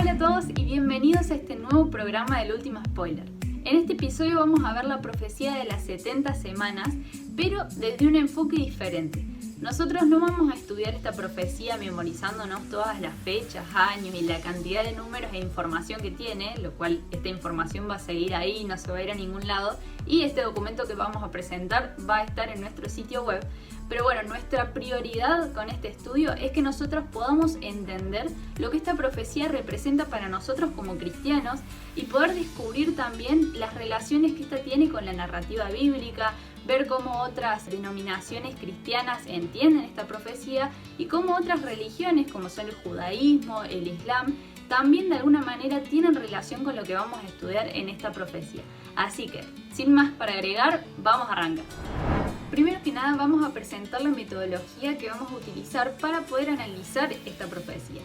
Hola a todos y bienvenidos a este nuevo programa del Último Spoiler. En este episodio vamos a ver la profecía de las 70 semanas, pero desde un enfoque diferente. Nosotros no vamos a estudiar esta profecía memorizándonos todas las fechas, años y la cantidad de números e información que tiene, lo cual esta información va a seguir ahí, no se va a ir a ningún lado, y este documento que vamos a presentar va a estar en nuestro sitio web. Pero bueno, nuestra prioridad con este estudio es que nosotros podamos entender lo que esta profecía representa para nosotros como cristianos y poder descubrir también las relaciones que esta tiene con la narrativa bíblica, ver cómo otras denominaciones cristianas entienden esta profecía y cómo otras religiones como son el judaísmo, el islam, también de alguna manera tienen relación con lo que vamos a estudiar en esta profecía. Así que, sin más para agregar, vamos a arrancar. Primero que nada vamos a presentar la metodología que vamos a utilizar para poder analizar esta profecía.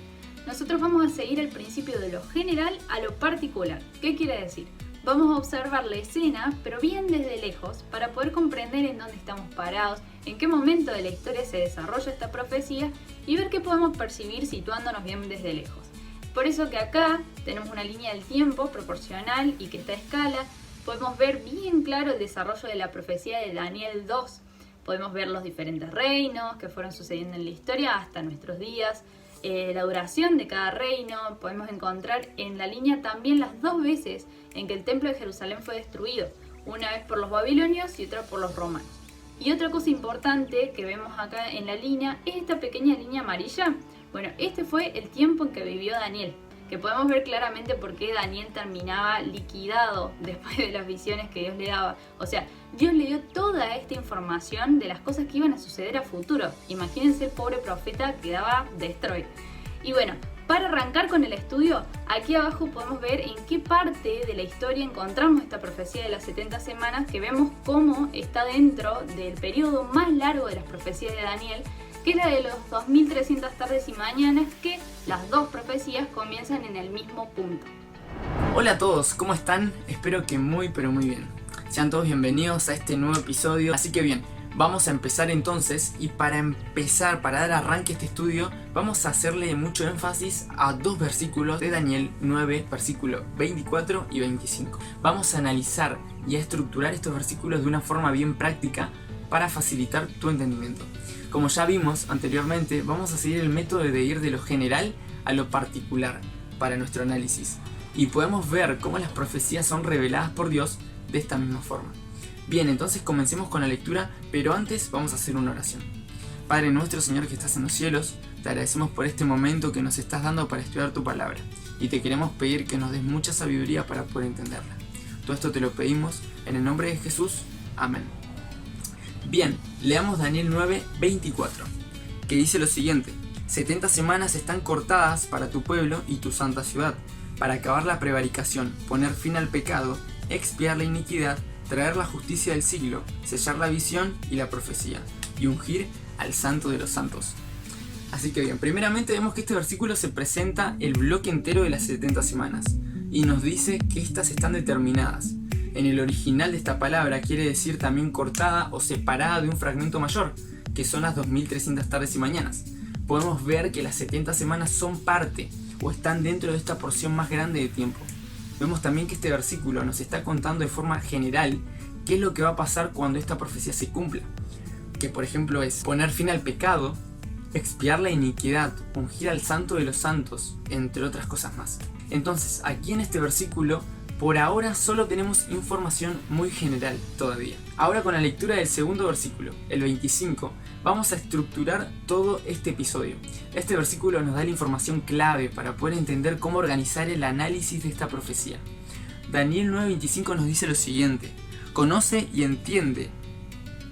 Nosotros vamos a seguir el principio de lo general a lo particular. ¿Qué quiere decir? Vamos a observar la escena, pero bien desde lejos, para poder comprender en dónde estamos parados, en qué momento de la historia se desarrolla esta profecía y ver qué podemos percibir situándonos bien desde lejos. Por eso que acá tenemos una línea del tiempo proporcional y que está a escala. Podemos ver bien claro el desarrollo de la profecía de Daniel 2. Podemos ver los diferentes reinos que fueron sucediendo en la historia hasta nuestros días, la duración de cada reino. Podemos encontrar en la línea también las dos veces en que el templo de Jerusalén fue destruido, una vez por los babilonios y otra por los romanos. Y otra cosa importante que vemos acá en la línea es esta pequeña línea amarilla. Bueno, este fue el tiempo en que vivió Daniel, que podemos ver claramente por qué Daniel terminaba liquidado después de las visiones que Dios le daba. O sea, Dios le dio toda esta información de las cosas que iban a suceder a futuro. Imagínense el pobre profeta quedaba destroy. Y bueno, para arrancar con el estudio, aquí abajo podemos ver en qué parte de la historia encontramos esta profecía de las 70 semanas, que vemos cómo está dentro del periodo más largo de las profecías de Daniel, que es la de los 2300 tardes y mañanas, que las dos profecías comienzan en el mismo punto. Hola a todos, ¿cómo están? Espero que muy bien. Sean todos bienvenidos a este nuevo episodio. Así que bien, vamos a empezar entonces, y para dar arranque a este estudio, vamos a hacerle mucho énfasis a dos versículos de Daniel 9, versículos 24 y 25. Vamos a analizar y a estructurar estos versículos de una forma bien práctica para facilitar tu entendimiento. Como ya vimos anteriormente, vamos a seguir el método de ir de lo general a lo particular para nuestro análisis, y podemos ver cómo las profecías son reveladas por Dios de esta misma forma. Bien, entonces comencemos con la lectura, pero antes vamos a hacer una oración. Padre nuestro, Señor que estás en los cielos, te agradecemos por este momento que nos estás dando para estudiar tu palabra, y te queremos pedir que nos des mucha sabiduría para poder entenderla. Todo esto te lo pedimos en el nombre de Jesús. Amén. Bien, leamos Daniel 9, 24, que dice lo siguiente: 70 semanas están cortadas para tu pueblo y tu santa ciudad, para acabar la prevaricación, poner fin al pecado, expiar la iniquidad, traer la justicia del siglo, sellar la visión y la profecía, y ungir al santo de los santos. Así que bien, primeramente vemos que este versículo se presenta el bloque entero de las 70 semanas, y nos dice que estas están determinadas. En el original de esta palabra quiere decir también cortada o separada de un fragmento mayor, que son las 2300 tardes y mañanas. Podemos ver que las 70 semanas son parte o están dentro de esta porción más grande de tiempo. Vemos también que este versículo nos está contando de forma general qué es lo que va a pasar cuando esta profecía se cumpla. Que por ejemplo es poner fin al pecado, expiar la iniquidad, ungir al santo de los santos, entre otras cosas más. Entonces, aquí en este versículo, por ahora solo tenemos información muy general todavía. Ahora, con la lectura del segundo versículo, el 25, vamos a estructurar todo este episodio. Este versículo nos da la información clave para poder entender cómo organizar el análisis de esta profecía. Daniel 9:25 nos dice lo siguiente: conoce y entiende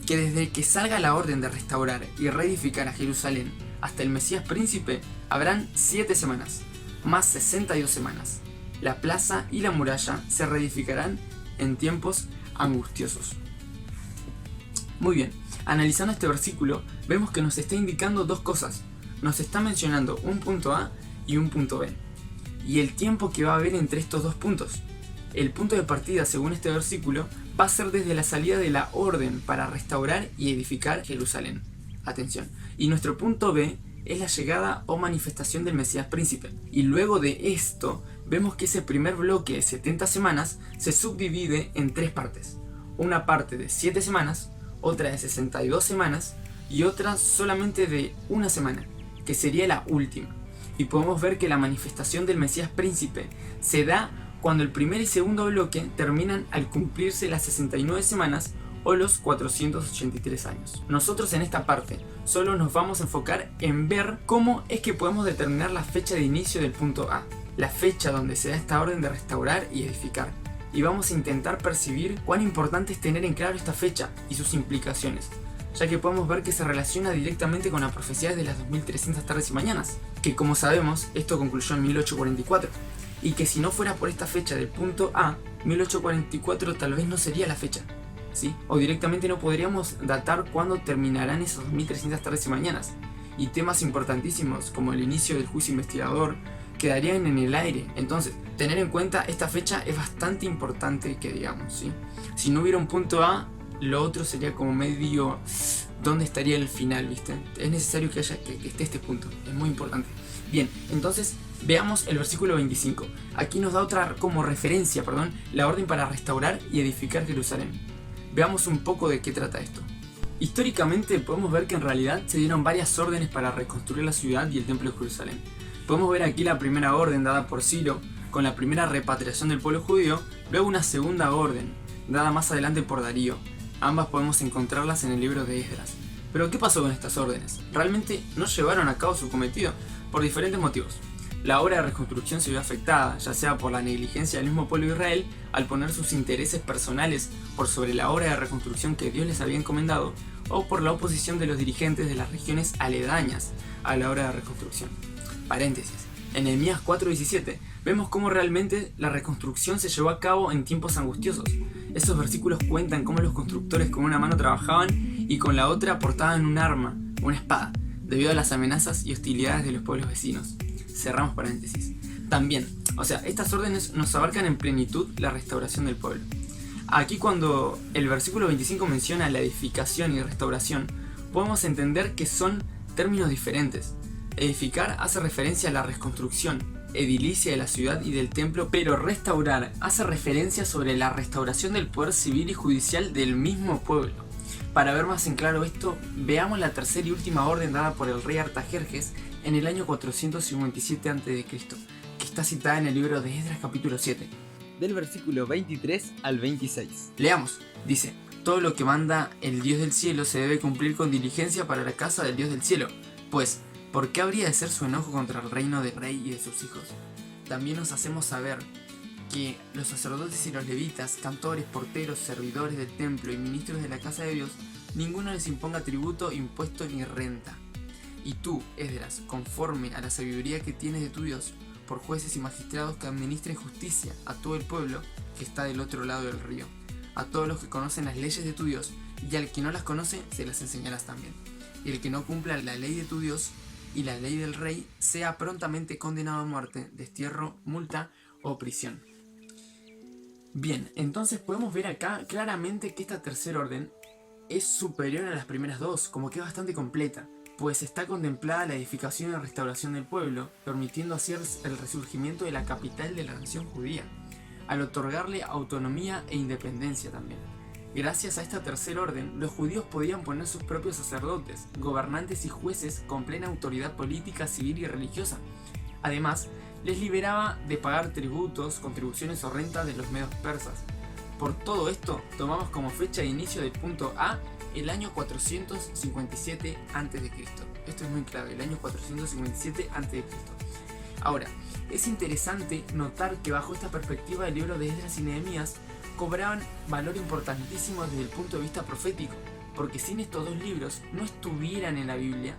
que desde que salga la orden de restaurar y reedificar a Jerusalén hasta el Mesías príncipe, habrán 7 semanas, más 62 semanas. La plaza y la muralla se reedificarán en tiempos angustiosos. Muy bien, analizando este versículo, vemos que nos está indicando dos cosas. Nos está mencionando un punto A y un punto B, y el tiempo que va a haber entre estos dos puntos. El punto de partida, según este versículo, va a ser desde la salida de la orden para restaurar y edificar Jerusalén. Atención. Y nuestro punto B es la llegada o manifestación del Mesías príncipe. Y luego de esto, vemos que ese primer bloque de 70 semanas se subdivide en 3 partes. Una parte de 7 semanas, otra de 62 semanas y otra solamente de 1 semana, que sería la última. Y podemos ver que la manifestación del Mesías príncipe se da cuando el primer y segundo bloque terminan al cumplirse las 69 semanas o los 483 años. Nosotros en esta parte solo nos vamos a enfocar en ver cómo es que podemos determinar la fecha de inicio del punto A, la fecha donde se da esta orden de restaurar y edificar. Y vamos a intentar percibir cuán importante es tener en claro esta fecha y sus implicaciones, ya que podemos ver que se relaciona directamente con la profecía de las 2300 tardes y mañanas, que como sabemos esto concluyó en 1844, y que si no fuera por esta fecha del punto A, 1844 tal vez no sería la fecha, ¿sí? O directamente no podríamos datar cuándo terminarán esas 2300 tardes y mañanas, y temas importantísimos como el inicio del juicio investigador quedarían en el aire. Entonces, tener en cuenta esta fecha es bastante importante que digamos, ¿sí? Si no hubiera un punto A, lo otro sería como medio dónde estaría el final, ¿viste? Es necesario que esté este punto, es muy importante. Bien, entonces veamos el versículo 25. Aquí nos da otra como referencia, la orden para restaurar y edificar Jerusalén. Veamos un poco de qué trata esto. Históricamente podemos ver que en realidad se dieron varias órdenes para reconstruir la ciudad y el templo de Jerusalén. Podemos ver aquí la primera orden dada por Ciro con la primera repatriación del pueblo judío, luego una segunda orden dada más adelante por Darío. Ambas podemos encontrarlas en el libro de Esdras. Pero ¿qué pasó con estas órdenes? Realmente no llevaron a cabo su cometido por diferentes motivos. La obra de reconstrucción se vio afectada, ya sea por la negligencia del mismo pueblo de Israel al poner sus intereses personales por sobre la obra de reconstrucción que Dios les había encomendado, o por la oposición de los dirigentes de las regiones aledañas a la obra de reconstrucción. Paréntesis. En Nehemías 4:17 vemos cómo realmente la reconstrucción se llevó a cabo en tiempos angustiosos. Esos versículos cuentan cómo los constructores con una mano trabajaban y con la otra portaban un arma, una espada, debido a las amenazas y hostilidades de los pueblos vecinos. Cerramos paréntesis. También, estas órdenes nos abarcan en plenitud la restauración del pueblo. Aquí cuando el versículo 25 menciona la edificación y restauración, podemos entender que son términos diferentes. Edificar hace referencia a la reconstrucción edilicia de la ciudad y del templo, pero restaurar hace referencia sobre la restauración del poder civil y judicial del mismo pueblo. Para ver más en claro esto, veamos la tercera y última orden dada por el rey Artajerjes en el año 457 a.C., que está citada en el libro de Esdras capítulo 7, del versículo 23 al 26. Leamos, dice: todo lo que manda el Dios del cielo se debe cumplir con diligencia para la casa del Dios del cielo, pues ¿por qué habría de ser su enojo contra el reino del rey y de sus hijos? También nos hacemos saber que los sacerdotes y los levitas, cantores, porteros, servidores del templo y ministros de la casa de Dios, ninguno les imponga tributo, impuesto ni renta. Y tú, Esdras, conforme a la sabiduría que tienes de tu Dios, por jueces y magistrados que administren justicia a todo el pueblo que está del otro lado del río, a todos los que conocen las leyes de tu Dios, y al que no las conoce, se las enseñarás también. Y el que no cumpla la ley de tu Dios y la ley del rey, sea prontamente condenado a muerte, destierro, multa o prisión. Bien, entonces podemos ver acá claramente que esta tercera orden es superior a las primeras dos, como que es bastante completa, pues está contemplada la edificación y restauración del pueblo, permitiendo así el resurgimiento de la capital de la nación judía, al otorgarle autonomía e independencia también. Gracias a esta tercera orden, los judíos podían poner sus propios sacerdotes, gobernantes y jueces con plena autoridad política, civil y religiosa. Además, les liberaba de pagar tributos, contribuciones o rentas de los medios persas. Por todo esto, tomamos como fecha de inicio del punto A el año 457 a.C. Esto es muy clave, el año 457 a.C. Ahora, es interesante notar que bajo esta perspectiva el libro de Esdras y Nehemías cobraban valor importantísimo desde el punto de vista profético, porque sin estos dos libros no estuvieran en la Biblia,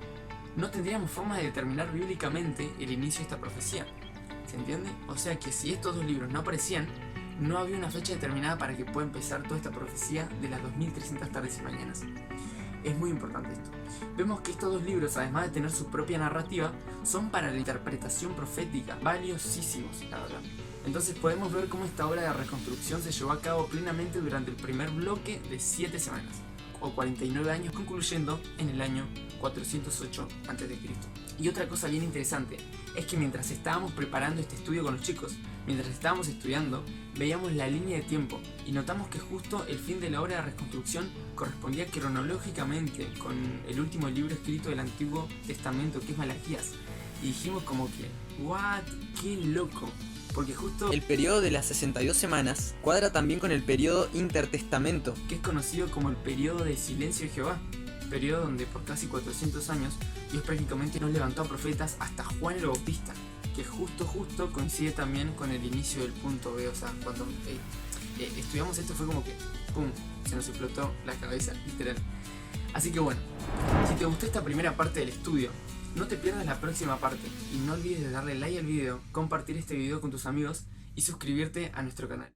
no tendríamos forma de determinar bíblicamente el inicio de esta profecía. ¿Se entiende? O sea que si estos dos libros no aparecían, no había una fecha determinada para que pueda empezar toda esta profecía de las 2300 tardes y mañanas. Es muy importante esto. Vemos que estos dos libros, además de tener su propia narrativa, son para la interpretación profética valiosísimos, la verdad. Entonces podemos ver cómo esta obra de reconstrucción se llevó a cabo plenamente durante el primer bloque de 7 semanas, o 49 años, concluyendo en el año 408 a.C. Y otra cosa bien interesante es que mientras estábamos preparando este estudio con los chicos, mientras estábamos estudiando, veíamos la línea de tiempo y notamos que justo el fin de la obra de reconstrucción correspondía cronológicamente con el último libro escrito del Antiguo Testamento, que es Malaquías. Y dijimos como que, what, qué loco. Porque justo El periodo de las 62 semanas cuadra también con el periodo intertestamento, que es conocido como el periodo del silencio de Jehová, periodo donde por casi 400 años Dios prácticamente no levantó a profetas hasta Juan el Bautista, que justo coincide también con el inicio del punto B. O sea, cuando estudiamos esto fue como que ¡pum! Se nos explotó la cabeza, literal. Así que bueno, si te gustó esta primera parte del estudio, no te pierdas la próxima parte y no olvides de darle like al video, compartir este video con tus amigos y suscribirte a nuestro canal.